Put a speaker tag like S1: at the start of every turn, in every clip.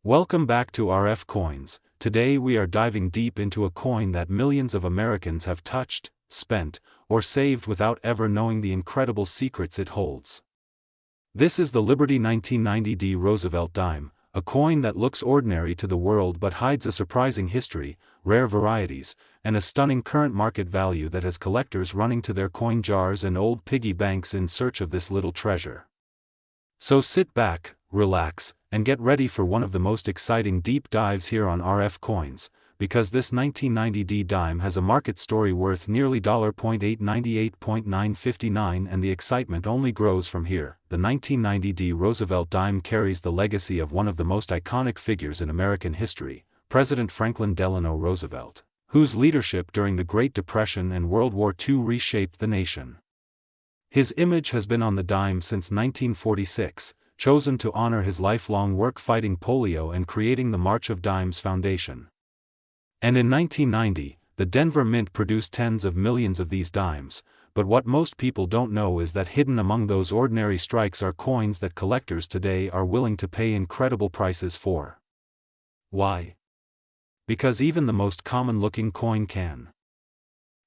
S1: Welcome back to RF Coins. Today we are diving deep into a coin that millions of Americans have touched, spent, or saved without ever knowing the incredible secrets it holds. This is the Liberty 1990 Roosevelt dime, a coin that looks ordinary to the world but hides a surprising history, rare varieties, and a stunning current market value that has collectors running to their coin jars and old piggy banks in search of this little treasure. So sit back, relax, and get ready for one of the most exciting deep dives here on RF Coins, because this 1990 dime has a market story worth nearly $898.959 and the excitement only grows from here. The 1990 Roosevelt dime carries the legacy of one of the most iconic figures in American history, President Franklin Delano Roosevelt, whose leadership during the Great Depression and World War II reshaped the nation. His image has been on the dime since 1946, chosen to honor his lifelong work fighting polio and creating the March of Dimes Foundation. And in 1990, the Denver Mint produced tens of millions of these dimes, but what most people don't know is that hidden among those ordinary strikes are coins that collectors today are willing to pay incredible prices for. Why? Because even the most common-looking coin can.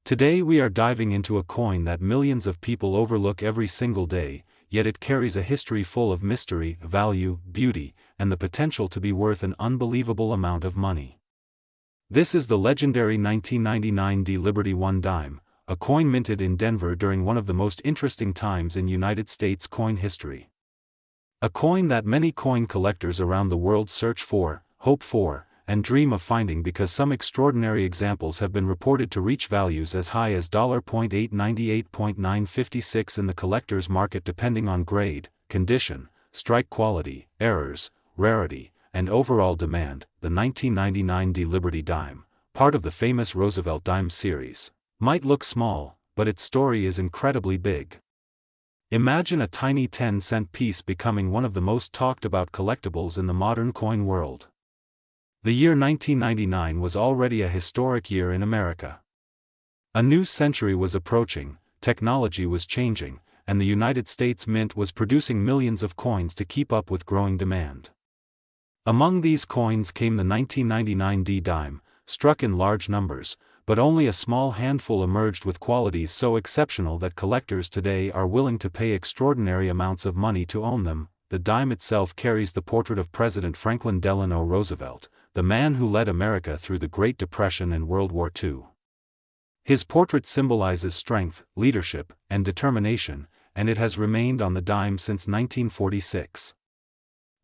S1: Today we are diving into a coin that millions of people overlook every single day, yet it carries a history full of mystery, value, beauty, and the potential to be worth an unbelievable amount of money. This is the legendary 1999 Liberty I dime, a coin minted in Denver during one of the most interesting times in United States coin history. A coin that many coin collectors around the world search for, hope for, and dream of finding because some extraordinary examples have been reported to reach values as high as $898.956 in the collector's market depending on grade, condition, strike quality, errors, rarity, and overall demand. The 1999 Liberty dime, part of the famous Roosevelt dime series, might look small, but its story is incredibly big. Imagine a tiny 10-cent piece becoming one of the most talked about collectibles in the modern coin world. The year 1999 was already a historic year in America. A new century was approaching, technology was changing, and the United States Mint was producing millions of coins to keep up with growing demand. Among these coins came the 1999 dime, struck in large numbers, but only a small handful emerged with qualities so exceptional that collectors today are willing to pay extraordinary amounts of money to own them. The dime itself carries the portrait of President Franklin Delano Roosevelt, the man who led America through the Great Depression and World War II. His portrait symbolizes strength, leadership, and determination, and it has remained on the dime since 1946.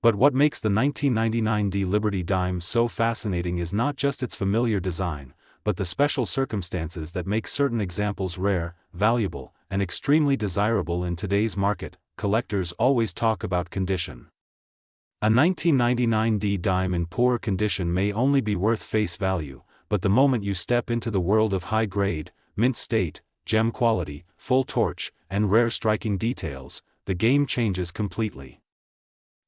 S1: But what makes the 1999 Liberty dime so fascinating is not just its familiar design, but the special circumstances that make certain examples rare, valuable, and extremely desirable in today's market. Collectors always talk about condition. A 1999 dime in poor condition may only be worth face value, but the moment you step into the world of high grade, mint state, gem quality, full torch, and rare striking details, the game changes completely.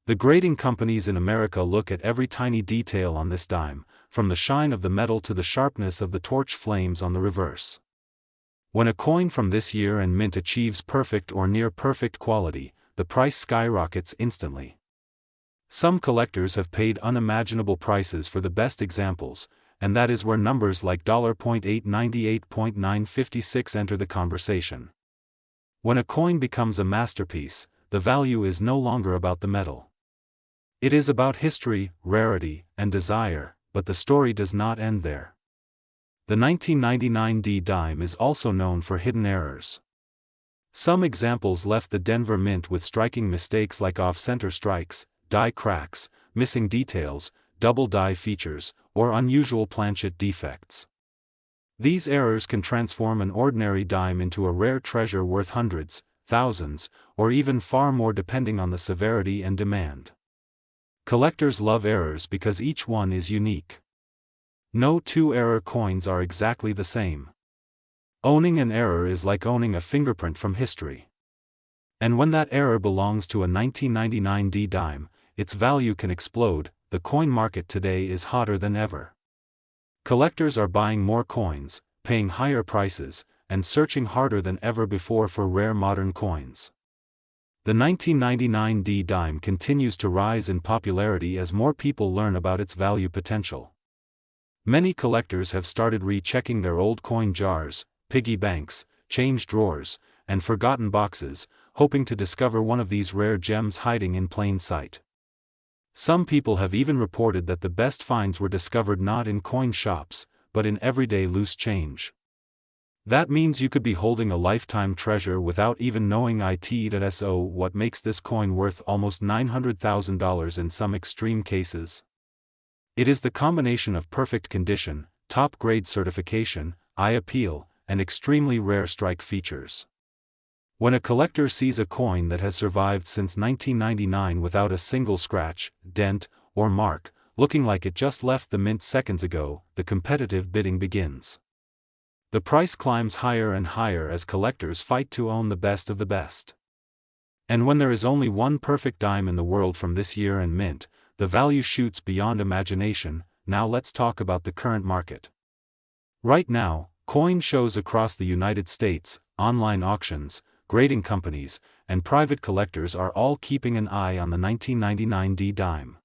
S1: The grading companies in America look at every tiny detail on this dime, from the shine of the metal to the sharpness of the torch flames on the reverse. When a coin from this year and mint achieves perfect or near perfect quality, the price skyrockets instantly. Some collectors have paid unimaginable prices for the best examples, and that is where numbers like $898.956 enter the conversation. When a coin becomes a masterpiece, the value is no longer about the metal. It is about history, rarity, and desire, but the story does not end there. The 1999 dime is also known for hidden errors. Some examples left the Denver Mint with striking mistakes like off-center strikes, die cracks, missing details, double die features, or unusual planchet defects. These errors can transform an ordinary dime into a rare treasure worth hundreds, thousands, or even far more depending on the severity and demand. Collectors love errors because each one is unique. No two error coins are exactly the same. Owning an error is like owning a fingerprint from history. And when that error belongs to a 1999 dime, its value can explode. The coin market today is hotter than ever. Collectors are buying more coins, paying higher prices, and searching harder than ever before for rare modern coins. The 1999 D dime continues to rise in popularity as more people learn about its value potential. Many collectors have started rechecking their old coin jars, piggy banks, change drawers, and forgotten boxes, hoping to discover one of these rare gems hiding in plain sight. Some people have even reported that the best finds were discovered not in coin shops, but in everyday loose change. That means you could be holding a lifetime treasure without even knowing it. So what makes this coin worth almost $900,000 in some extreme cases? It is the combination of perfect condition, top-grade certification, eye appeal, and extremely rare strike features. When a collector sees a coin that has survived since 1999 without a single scratch, dent, or mark, looking like it just left the mint seconds ago, the competitive bidding begins. The price climbs higher and higher as collectors fight to own the best of the best. And when there is only one perfect dime in the world from this year and mint, the value shoots beyond imagination. Now let's talk about the current market. Right now, coin shows across the United States, online auctions, grading companies, and private collectors are all keeping an eye on the 1999 D dime.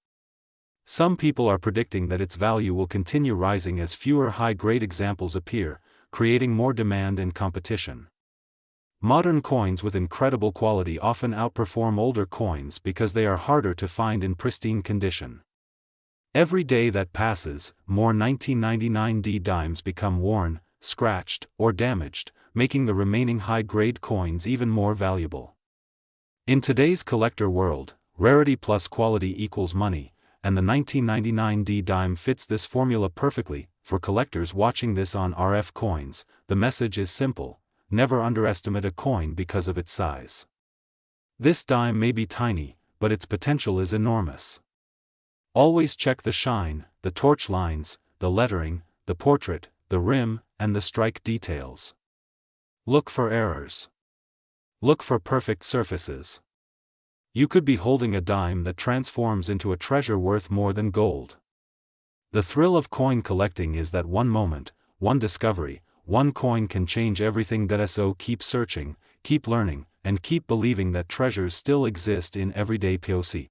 S1: Some people are predicting that its value will continue rising as fewer high-grade examples appear, creating more demand and competition. Modern coins with incredible quality often outperform older coins because they are harder to find in pristine condition. Every day that passes, more 1999 D dimes become worn, scratched, or damaged, making the remaining high-grade coins even more valuable. In today's collector world, rarity plus quality equals money, and the 1999 D dime fits this formula perfectly. For collectors watching this on RF Coins, the message is simple: never underestimate a coin because of its size. This dime may be tiny, but its potential is enormous. Always check the shine, the torch lines, the lettering, the portrait, the rim, and the strike details. Look for errors. Look for perfect surfaces. You could be holding a dime that transforms into a treasure worth more than gold. The thrill of coin collecting is that one moment, one discovery, one coin can change everything. So keep searching, keep learning, and keep believing that treasures still exist in everyday POC.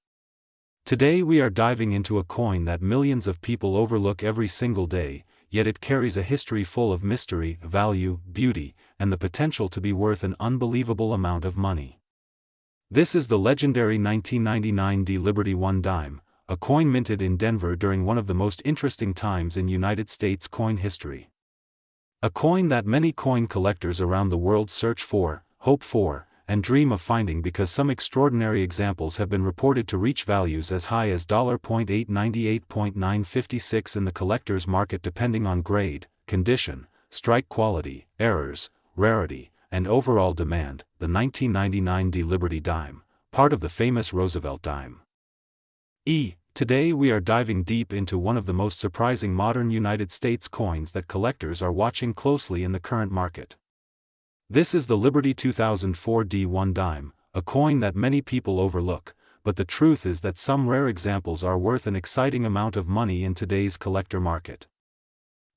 S1: Today we are diving into a coin that millions of people overlook every single day, yet it carries a history full of mystery, value, beauty, and the potential to be worth an unbelievable amount of money. This is the legendary 1999 D Liberty 1 dime, a coin minted in Denver during one of the most interesting times in United States coin history. A coin that many coin collectors around the world search for, hope for, and dream of finding because some extraordinary examples have been reported to reach values as high as $0.898.956 in the collector's market depending on grade, condition, strike quality, errors, rarity, and overall demand. The 1999 D Liberty dime, part of the famous Roosevelt dime. Today we are diving deep into one of the most surprising modern United States coins that collectors are watching closely in the current market. This is the Liberty 2004 D1 dime, a coin that many people overlook, but the truth is that some rare examples are worth an exciting amount of money in today's collector market.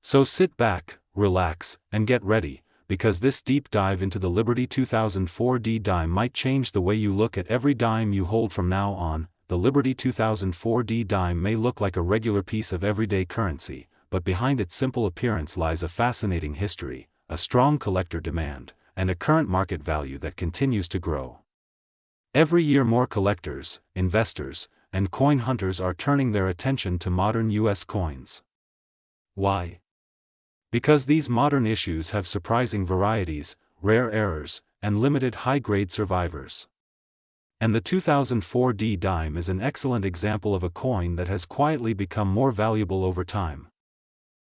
S1: So sit back, relax, and get ready, because this deep dive into the Liberty 2004 D dime might change the way you look at every dime you hold from now on. The Liberty 2004 D dime may look like a regular piece of everyday currency, but behind its simple appearance lies a fascinating history, a strong collector demand, and a current market value that continues to grow. Every year more collectors, investors, and coin hunters are turning their attention to modern US coins. Why? Because these modern issues have surprising varieties, rare errors, and limited high-grade survivors. And the 2004 D dime is an excellent example of a coin that has quietly become more valuable over time.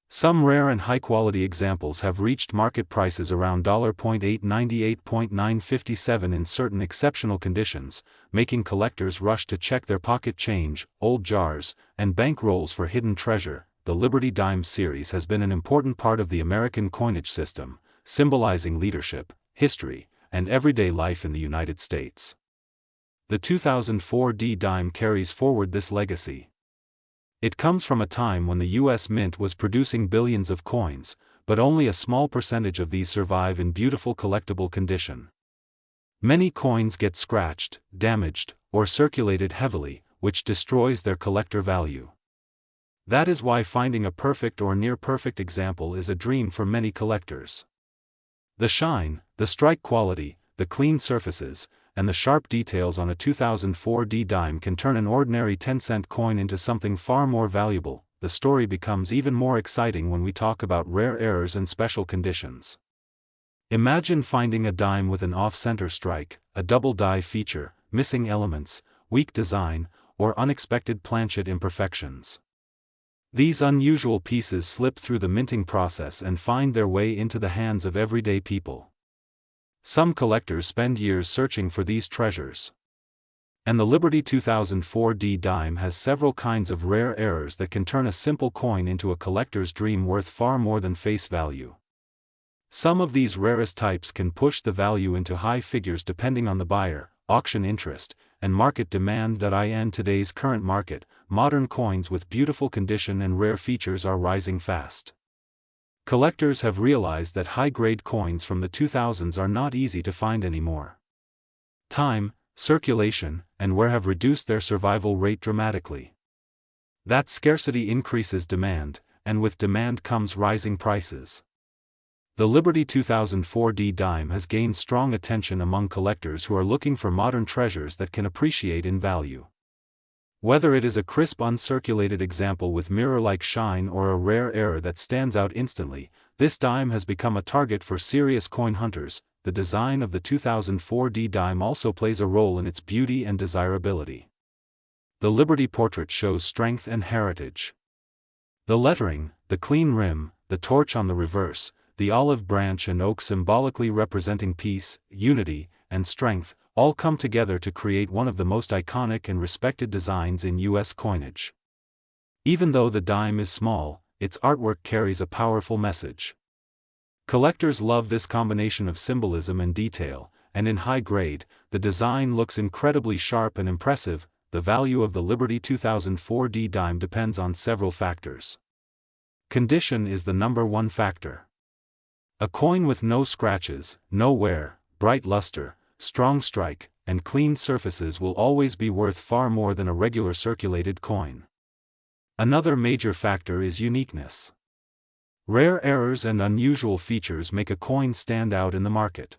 S1: Some rare and high-quality examples have reached market prices around $0.898.957 in certain exceptional conditions, making collectors rush to check their pocket change, old jars, and bank rolls for hidden treasure. The Liberty Dime series has been an important part of the American coinage system, symbolizing leadership, history, and everyday life in the United States. The 2004 D dime carries forward this legacy. It comes from a time when the U.S. Mint was producing billions of coins, but only a small percentage of these survive in beautiful collectible condition. Many coins get scratched, damaged, or circulated heavily, which destroys their collector value. That is why finding a perfect or near-perfect example is a dream for many collectors. The shine, the strike quality, the clean surfaces, and the sharp details on a 2004 D dime can turn an ordinary 10-cent coin into something far more valuable. The story becomes even more exciting when we talk about rare errors and special conditions. Imagine finding a dime with an off-center strike, a double die feature, missing elements, weak design, or unexpected planchet imperfections. These unusual pieces slip through the minting process and find their way into the hands of everyday people. Some collectors spend years searching for these treasures. And the Liberty 2004 D dime has several kinds of rare errors that can turn a simple coin into a collector's dream worth far more than face value. Some of these rarest types can push the value into high figures depending on the buyer, auction interest, and market demand. In today's current market, modern coins with beautiful condition and rare features are rising fast. Collectors have realized that high-grade coins from the 2000s are not easy to find anymore. Time, circulation, and wear have reduced their survival rate dramatically. That scarcity increases demand, and with demand comes rising prices. The Liberty 2004 D dime has gained strong attention among collectors who are looking for modern treasures that can appreciate in value. Whether it is a crisp uncirculated example with mirror-like shine or a rare error that stands out instantly, this dime has become a target for serious coin hunters. The design of the 2004 D dime also plays a role in its beauty and desirability. The Liberty portrait shows strength and heritage. The lettering, the clean rim, the torch on the reverse, the olive branch and oak symbolically representing peace, unity, and strength, all come together to create one of the most iconic and respected designs in U.S. coinage. Even though the dime is small, its artwork carries a powerful message. Collectors love this combination of symbolism and detail, and in high grade, the design looks incredibly sharp and impressive. The value of the Liberty 2004 D dime depends on several factors. Condition is the number one factor. A coin with no scratches, no wear, bright luster, strong strike, and clean surfaces will always be worth far more than a regular circulated coin. Another major factor is uniqueness. Rare errors and unusual features make a coin stand out in the market.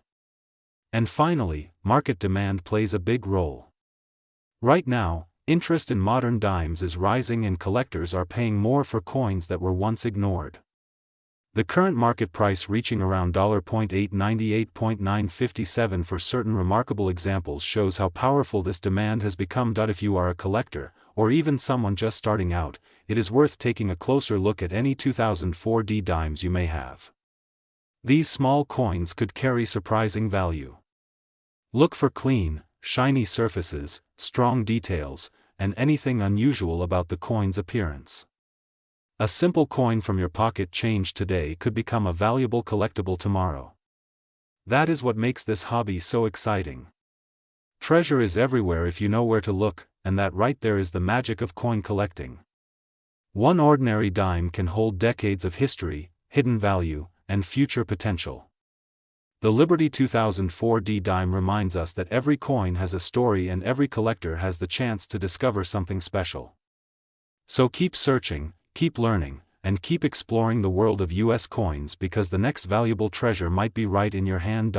S1: And finally, market demand plays a big role. Right now, interest in modern dimes is rising and collectors are paying more for coins that were once ignored. The current market price reaching around $898.957 for certain remarkable examples shows how powerful this demand has become. If you are a collector, or even someone just starting out, it is worth taking a closer look at any 2004 D dimes you may have. These small coins could carry surprising value. Look for clean, shiny surfaces, strong details, and anything unusual about the coin's appearance. A simple coin from your pocket change today could become a valuable collectible tomorrow. That is what makes this hobby so exciting. Treasure is everywhere if you know where to look, and that right there is the magic of coin collecting. One ordinary dime can hold decades of history, hidden value, and future potential. The Liberty 2004 D dime reminds us that every coin has a story and every collector has the chance to discover something special. So keep searching, keep learning, and keep exploring the world of U.S. coins because the next valuable treasure might be right in your hand.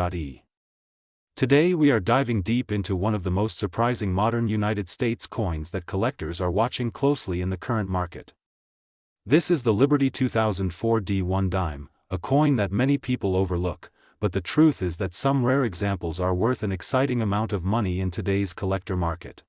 S1: Today we are diving deep into one of the most surprising modern United States coins that collectors are watching closely in the current market. This is the Liberty 2004 D1 dime, a coin that many people overlook, but the truth is that some rare examples are worth an exciting amount of money in today's collector market.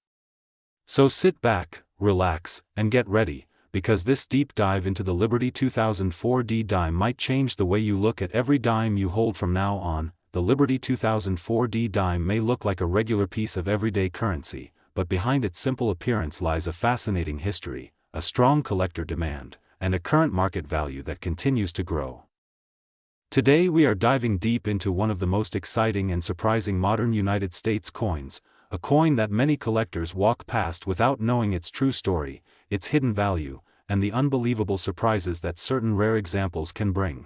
S1: So sit back, relax, and get ready, because this deep dive into the Liberty 2004 D dime might change the way you look at every dime you hold from now on. The Liberty 2004 D dime may look like a regular piece of everyday currency, but behind its simple appearance lies a fascinating history, a strong collector demand, and a current market value that continues to grow. Today we are diving deep into one of the most exciting and surprising modern United States coins, a coin that many collectors walk past without knowing its true story, its hidden value, and the unbelievable surprises that certain rare examples can bring.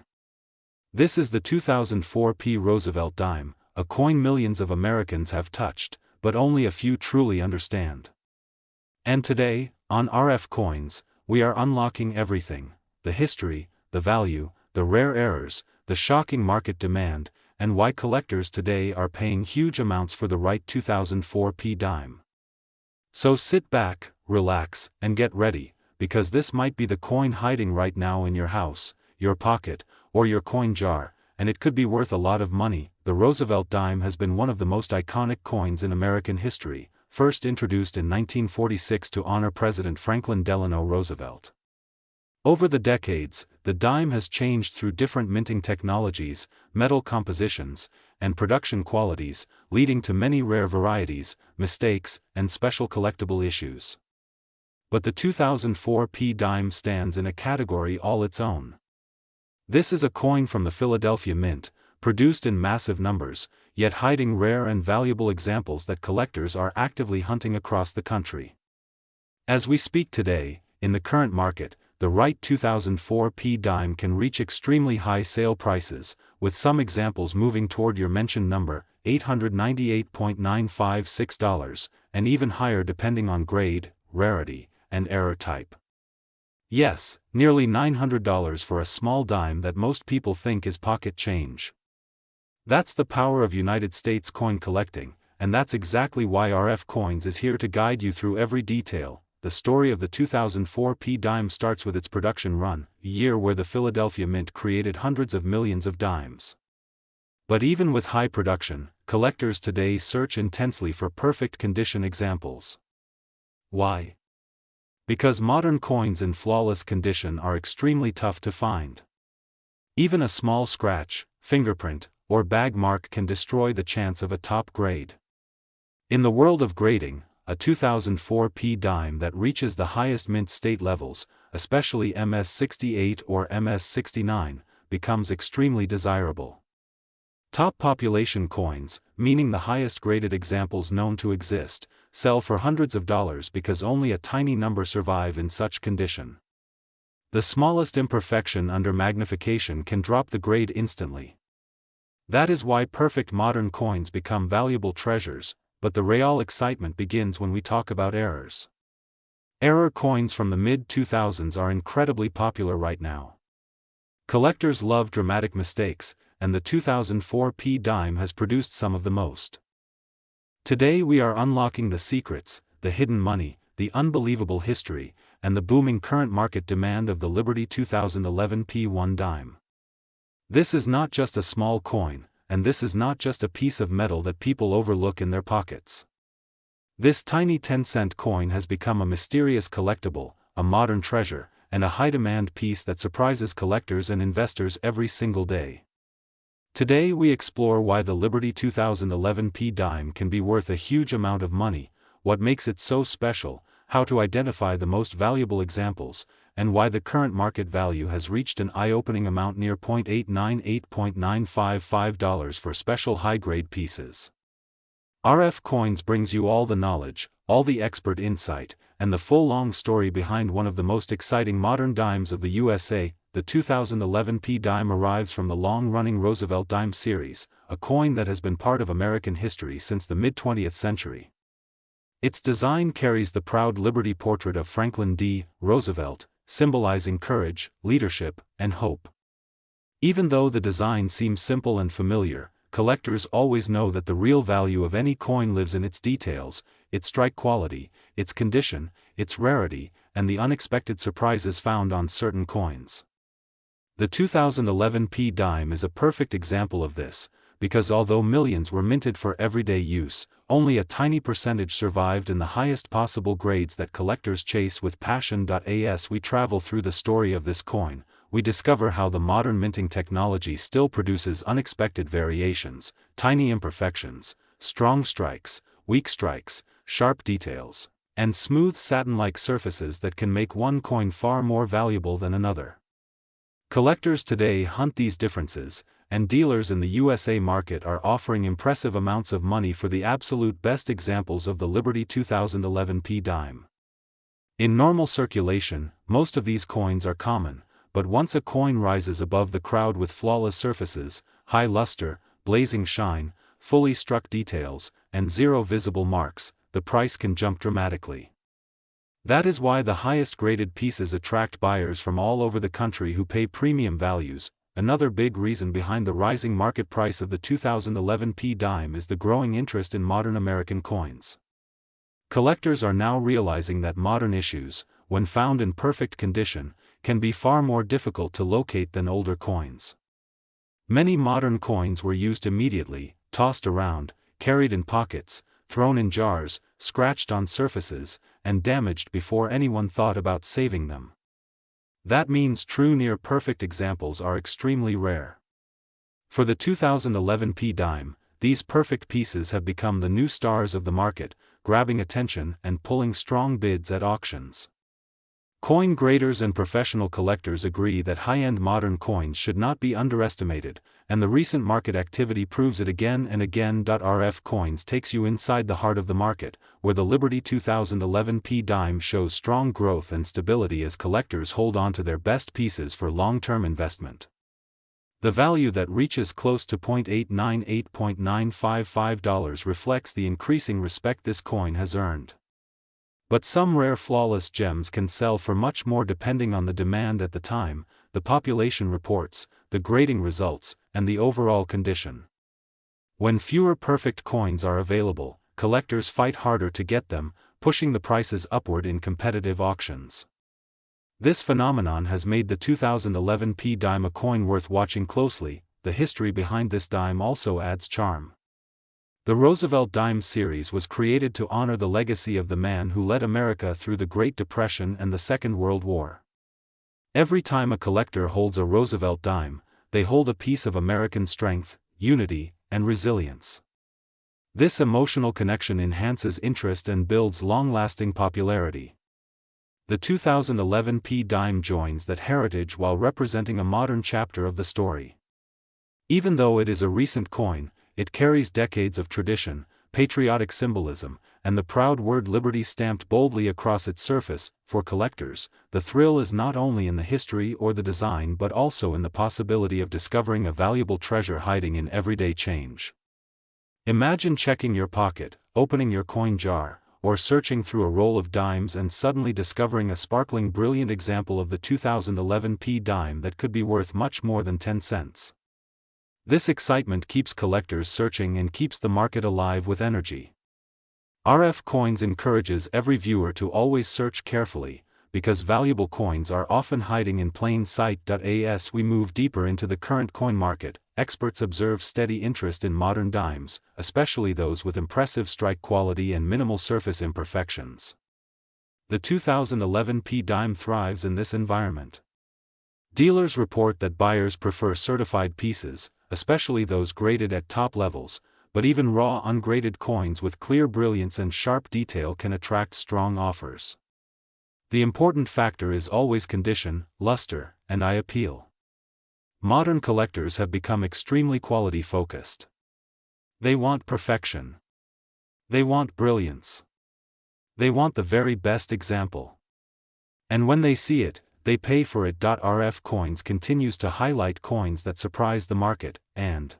S1: This is the 2004 P. Roosevelt dime, a coin millions of Americans have touched, but only a few truly understand. And today, on RF Coins, we are unlocking everything: the history, the value, the rare errors, the shocking market demand, and why collectors today are paying huge amounts for the right 2004 P dime. So sit back, relax, and get ready, because this might be the coin hiding right now in your house, your pocket, or your coin jar, and it could be worth a lot of money. The Roosevelt dime has been one of the most iconic coins in American history, first introduced in 1946 to honor President Franklin Delano Roosevelt. Over the decades, the dime has changed through different minting technologies, metal compositions, and production qualities, leading to many rare varieties, mistakes, and special collectible issues. But the 2004 P dime stands in a category all its own. This is a coin from the Philadelphia Mint, produced in massive numbers, yet hiding rare and valuable examples that collectors are actively hunting across the country. As we speak today, in the current market, the right 2004 P dime can reach extremely high sale prices, with some examples moving toward your mentioned number, $898.956, and even higher depending on grade, rarity, and error type. Yes, nearly $900 for a small dime that most people think is pocket change. That's the power of United States coin collecting, and that's exactly why RF Coins is here to guide you through every detail. The story of the 2004 P dime starts with its production run, a year where the Philadelphia Mint created hundreds of millions of dimes. But even with high production, collectors today search intensely for perfect condition examples. Why? Because modern coins in flawless condition are extremely tough to find. Even a small scratch, fingerprint, or bag mark can destroy the chance of a top grade. In the world of grading, a 2004 P dime that reaches the highest mint state levels, especially MS68 or MS69, becomes extremely desirable. Top population coins, meaning the highest graded examples known to exist, sell for hundreds of dollars because only a tiny number survive in such condition. The smallest imperfection under magnification can drop the grade instantly. That is why perfect modern coins become valuable treasures, but the real excitement begins when we talk about errors. Error coins from the mid-2000s are incredibly popular right now. Collectors love dramatic mistakes, and the 2004 P dime has produced some of the most. Today we are unlocking the secrets, the hidden money, the unbelievable history, and the booming current market demand of the Liberty 2011 P1 dime. This is not just a small coin, and this is not just a piece of metal that people overlook in their pockets. This tiny 10-cent coin has become a mysterious collectible, a modern treasure, and a high-demand piece that surprises collectors and investors every single day. Today we explore why the Liberty 2011 P dime can be worth a huge amount of money, what makes it so special, how to identify the most valuable examples, and why the current market value has reached an eye-opening amount near $898.955 for special high-grade pieces. RF Coins brings you all the knowledge, all the expert insight, and the full long story behind one of the most exciting modern dimes of the USA. The 2011 P dime arrives from the long-running Roosevelt dime series, a coin that has been part of American history since the mid-20th century. Its design carries the proud Liberty portrait of Franklin D. Roosevelt, symbolizing courage, leadership, and hope. Even though the design seems simple and familiar, collectors always know that the real value of any coin lives in its details, its strike quality, its condition, its rarity, and the unexpected surprises found on certain coins. The 2011 P dime is a perfect example of this, because although millions were minted for everyday use, only a tiny percentage survived in the highest possible grades that collectors chase with passion. As we travel through the story of this coin, we discover how the modern minting technology still produces unexpected variations, tiny imperfections, strong strikes, weak strikes, sharp details, and smooth satin-like surfaces that can make one coin far more valuable than another. Collectors today hunt these differences, and dealers in the USA market are offering impressive amounts of money for the absolute best examples of the Liberty 2011 P dime. In normal circulation, most of these coins are common, but once a coin rises above the crowd with flawless surfaces, high luster, blazing shine, fully struck details, and zero visible marks, the price can jump dramatically. That is why the highest graded pieces attract buyers from all over the country who pay premium values. Another big reason behind the rising market price of the 2011 dime is the growing interest in modern American coins. Collectors are now realizing that modern issues, when found in perfect condition, can be far more difficult to locate than older coins. Many modern coins were used immediately, tossed around, carried in pockets, thrown in jars, scratched on surfaces, and damaged before anyone thought about saving them. That means true near-perfect examples are extremely rare. For the 2011 dime, these perfect pieces have become the new stars of the market, grabbing attention and pulling strong bids at auctions. Coin graders and professional collectors agree that high-end modern coins should not be underestimated, and the recent market activity proves it again and again. RF Coins takes you inside the heart of the market, where the Liberty 2011 dime shows strong growth and stability as collectors hold on to their best pieces for long-term investment. The value that reaches close to $0.898.955 reflects the increasing respect this coin has earned. But some rare flawless gems can sell for much more depending on the demand at the time, the population reports, the grading results, and the overall condition. When fewer perfect coins are available, collectors fight harder to get them, pushing the prices upward in competitive auctions. This phenomenon has made the 2011 dime a coin worth watching closely. The history behind this dime also adds charm. The Roosevelt Dime series was created to honor the legacy of the man who led America through the Great Depression and the Second World War. Every time a collector holds a Roosevelt dime, they hold a piece of American strength, unity, and resilience. This emotional connection enhances interest and builds long-lasting popularity. The 2011 dime joins that heritage while representing a modern chapter of the story. Even though it is a recent coin, it carries decades of tradition, patriotic symbolism, and the proud word liberty stamped boldly across its surface. For collectors, the thrill is not only in the history or the design but also in the possibility of discovering a valuable treasure hiding in everyday change. Imagine checking your pocket, opening your coin jar, or searching through a roll of dimes and suddenly discovering a sparkling brilliant example of the 2011 dime that could be worth much more than 10 cents. This excitement keeps collectors searching and keeps the market alive with energy. RF Coins encourages every viewer to always search carefully, because valuable coins are often hiding in plain sight. As we move deeper into the current coin market, experts observe steady interest in modern dimes, especially those with impressive strike quality and minimal surface imperfections. The 2011 dime thrives in this environment. Dealers report that buyers prefer certified pieces, especially those graded at top levels, but even raw ungraded coins with clear brilliance and sharp detail can attract strong offers. The important factor is always condition, luster, and eye appeal. Modern collectors have become extremely quality-focused. They want perfection. They want brilliance. They want the very best example. And when they see it, they pay for it. RF Coins continues to highlight coins that surprise the market, and